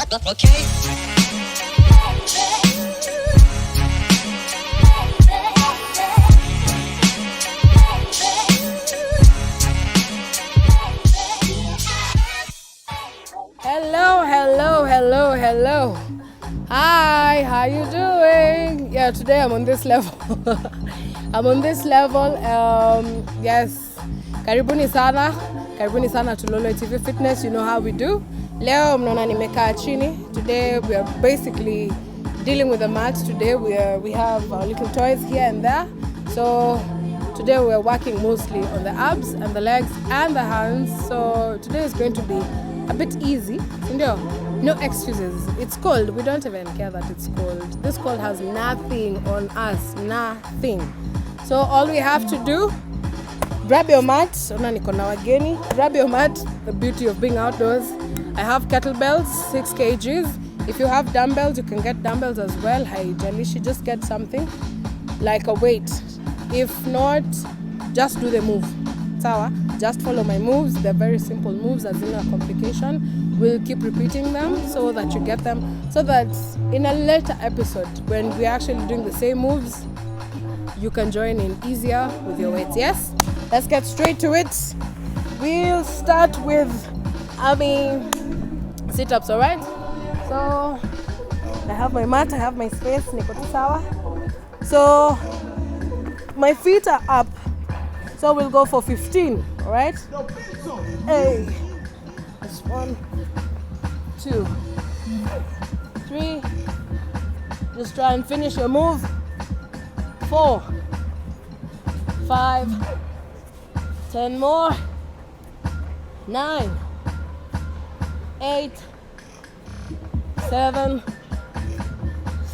Okay. Hello. Hi, how you doing? Yeah, today I'm on this level. Yes, karibuni sana to Lolwe TV Fitness. You know how we do. Leo mnaona nimekaa chini. Today we are basically dealing with the mats. Today we have our little toys here and there. So today we are working mostly on the abs and the legs and the hands. So today is going to be a bit easy. No excuses. It's cold. We don't even care that it's cold. This cold has nothing on us. Nothing. So all we have to do, grab your mat. Grab your mat. The beauty of being outdoors. I have kettlebells, 6 kgs. If you have dumbbells, you can get dumbbells as well. Haijalishi, just get something like a weight. If not, just do the move. Sawa? Just follow my moves. They're very simple moves, as in a complication. We'll keep repeating them so that you get them, so that in a later episode, when we're actually doing the same moves, you can join in easier with your weights. Yes? Let's get straight to it. We'll start with sit-ups, all right? So I have my mat, I have my space, niko tu sawa. So my feet are up, so we'll go for 15, all right? Hey, that's 1, 2, 3. Just try and finish your move. 4, 5, 10 more. 9, 8, 7,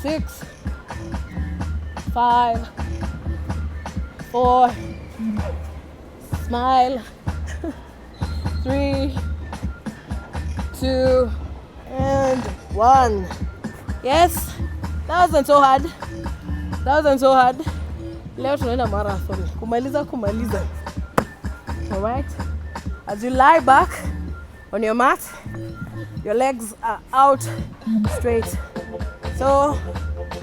6, 5, 4, smile, 3, 2, and 1. Yes, that wasn't so hard. Leo tunaenda marathon. Kumaliza. All right. As you lie back on your mat, your legs are out straight. So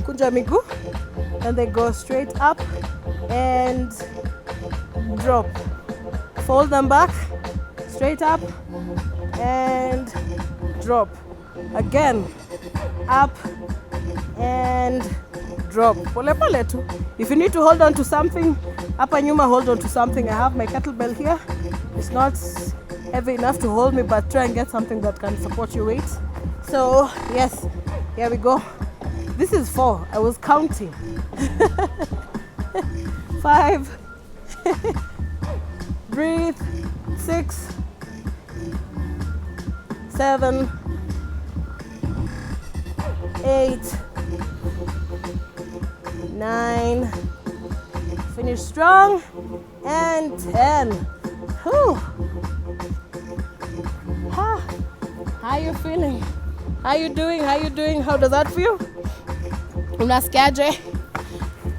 kunja miguu, and they go straight up and drop. Fold them back, straight up and drop. Again, up and drop. Pole pole tu. If you need to hold on to something, hapa nyuma, hold on to something. I have my kettlebell here. It's not heavy enough to hold me, but try and get something that can support your weight. So yes, here we go. This is 4. I was counting. 5. Breathe. 6, 7, 8, 9. Finish strong. And 10. Whew. How you feeling? How you doing? How does that feel? Unasikiaje?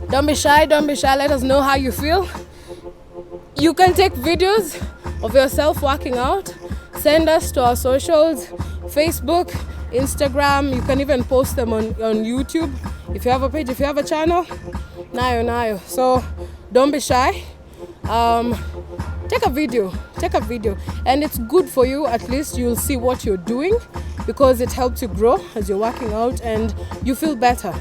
Don't be shy. Let us know how you feel. You can take videos of yourself working out. Send us to our socials, Facebook, Instagram. You can even post them on YouTube. If you have a page, if you have a channel, nayo. So don't be shy. Take a video, and it's good for you. At least you'll see what you're doing, because it helps you grow as you're working out and you feel better.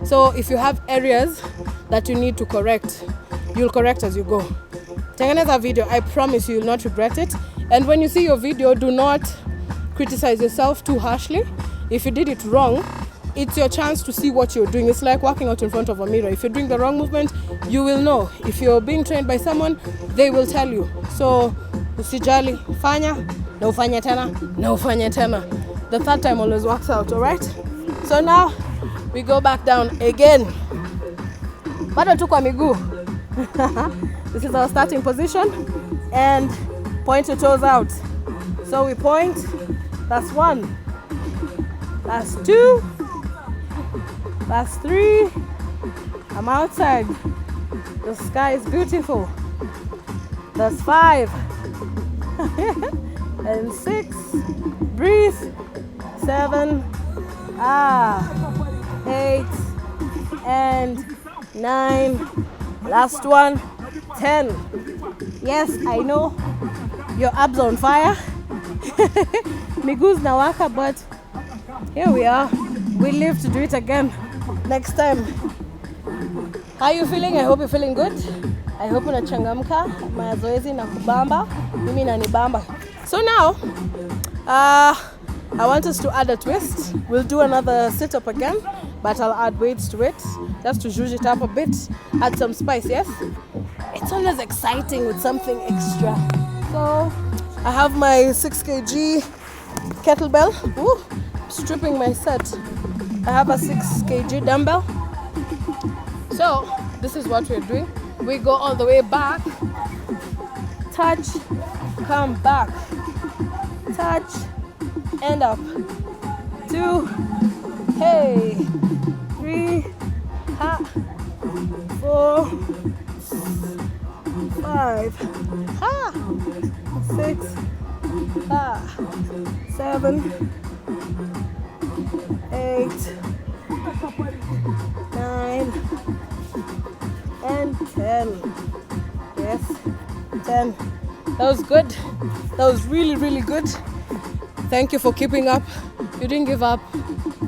So if you have areas that you need to correct, you'll correct as you go. Tengeneza video. I promise you'll not regret it. And when you see your video, do not criticize yourself too harshly. If you did it wrong, it's your chance to see what you're doing. It's like walking out in front of a mirror. If you're doing the wrong movement, you will know. If you're being trained by someone, they will tell you. So usijali, fanya na ufanye tena. The third time always works out, all right? So now we go back down again. Bado tu kwa miguu. This is our starting position, and point your toes out. So we point. That's 1. That's 2. That's 3. I'm outside. The sky is beautiful. That's 5. And 6. Breathe. 7. 8 and 9. Last one, 10. Yes, I know your abs are on fire. Miguu's nawaka, but here we are. We live to do it again next time. How are you feeling? I hope you're feeling good. I hope unachangamka. Mazoezi na kubamba. Mimi na nibamba. So now, I want us to add a twist. We'll do another sit-up again, but I'll add weights to it just to zhuzh it up a bit. Add some spice, yes? It's always exciting with something extra. So I have my 6 kg kettlebell. Ooh, stripping my set. I have a 6 kg dumbbell. So this is what we're doing. We go all the way back, touch, come back, touch, and up. 2, hey, 3, ha, 4, 5, ha, 6, ha, 7, 8, 9, and 10. Yes, 10. That was good. That was really, really good. Thank you for keeping up. You didn't give up.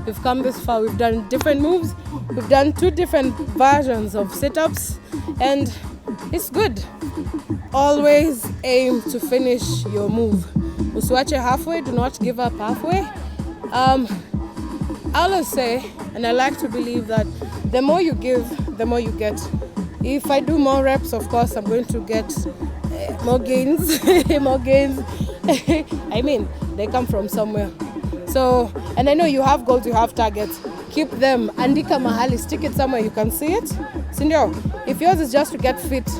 We've come this far. We've done different moves. We've done 2 different versions of sit-ups, and it's good. Always aim to finish your move. Usiwache halfway. Do not give up halfway. I always say, and I like to believe that the more you give, the more you get. If I do more reps, of course, I'm going to get more gains. More gains. I mean, they come from somewhere. So, and I know you have goals, you have targets. Keep them. Andika mahali, stick it somewhere you can see it. Sindio, if yours is just to get fit,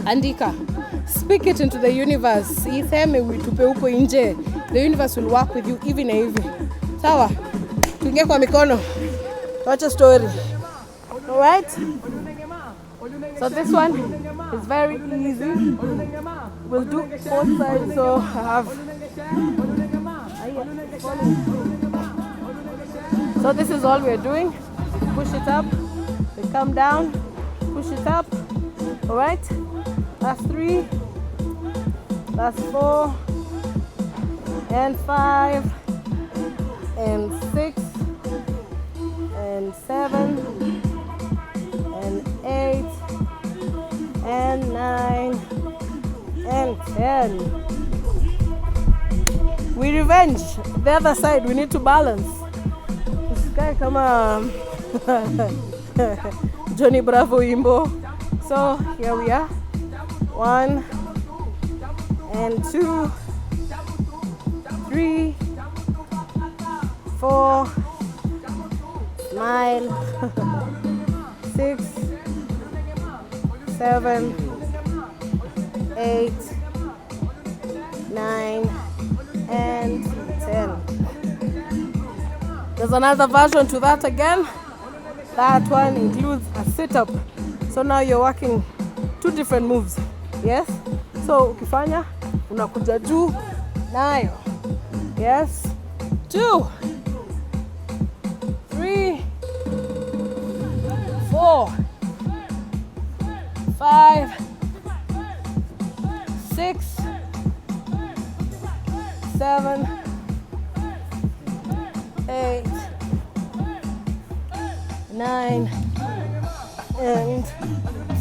andika. Speak it into the universe. Iseme witupe uko nje. The universe will work with you even na hivi. Sawa? Tuingie kwa mikono. Watch a story. Alright? So this one is very easy. We'll do both sides. So I have. So this is all we're doing. Push it up. We come down. Push it up. Alright? That's 3. That's 4. And 5. And 6. And 7. And 8. And 9. And 10. We revenge. The other side, we need to balance. This guy come Johnny Bravo Imbo. So here we are. 1 and 2, 3, 4. Smile. 6, 7, 8, 9, and 10. There's another version to that again. That one includes a sit-up. So now you're working 2 different moves. Yes? So ukifanya unakuja juu nayo. Yes? 2, 3, 4, 5, 6, 7, 8, 9, and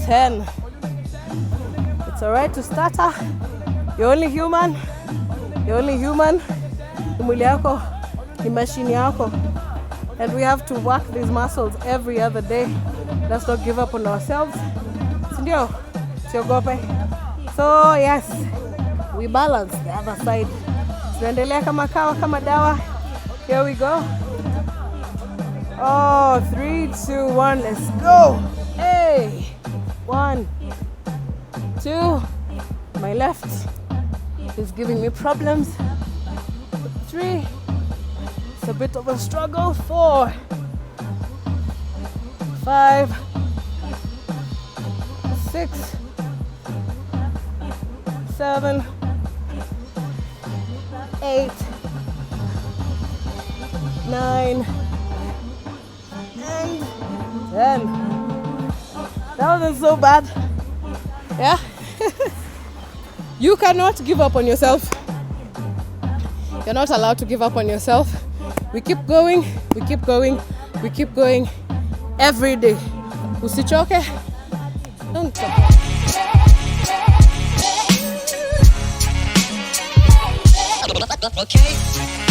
10. It's alright to stutter. You're only human. You're only human. Mwili yako ni machine yako. And we have to work these muscles every other day. Let's not give up on ourselves. Sindio? Siogope. So yes, we balance the other side. Tunaendelea kama kawa kama dawa. Here we go. Oh, 3, 2, 1, let's go. Hey, 1, 2. My left is giving me problems. 3. It's a bit of a struggle. 4, 5, 6, 7, 8, 9, that's so bad. Yeah. You cannot give up on yourself. You're not allowed to give up on yourself. We keep going, we keep going, we keep going every day. Usichoke. Don't stop. Okay.